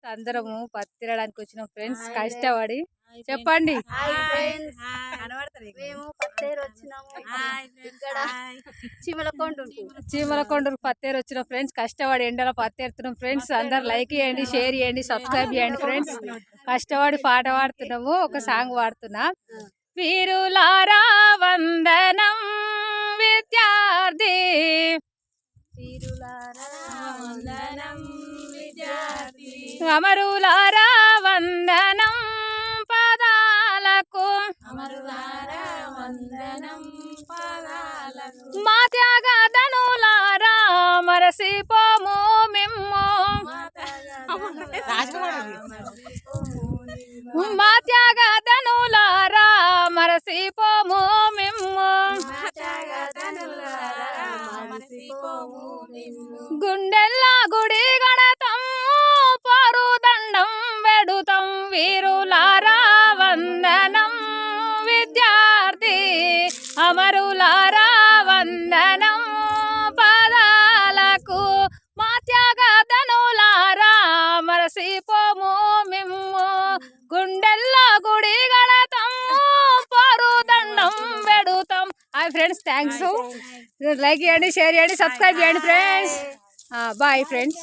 అందరము పత్తి తినడానికి వచ్చిన ఫ్రెండ్స్ కష్టపడి చెప్పండి. మేము పత్తేరు వచ్చినాము. ఇక్కడ చీమలకొండూరు పత్తేరు వచ్చిన ఫ్రెండ్స్ కష్టపడి ఎండలో పత్తేరుతున్నాం ఫ్రెండ్స్. అందరు లైక్ చేయండి, షేర్ చేయండి, సబ్స్క్రైబ్ చేయండి ఫ్రెండ్స్. కష్టపడి పాట పాడుతున్నాము, ఒక సాంగ్ పాడుతున్నా. వీరులారా వందనం విద్యార్థి, అమరులారా వందనం పాదాలకు, మా త్యాగధనులారా మరసిపోము మిమ్ము, మా త్యాగధనులారా మరసిపోము మిమ్ము, గుండెల్లా గుడి గణతం పరుదండం వెడుతం. వీరులారా వందనం విద్యార్థి, అమరులారా వందనం పాదాలకు, మా త్యాగధనులారా మరసిపోము మిమ్ము, గుండెల్లా గుడి గణతం పరుదండం వెడుతం. Hi friends, thanks. లైక్ చేయండి, షేర్ చేయండి, సబ్స్క్రైబ్ చేయండి ఫ్రెండ్స్. Bye friends.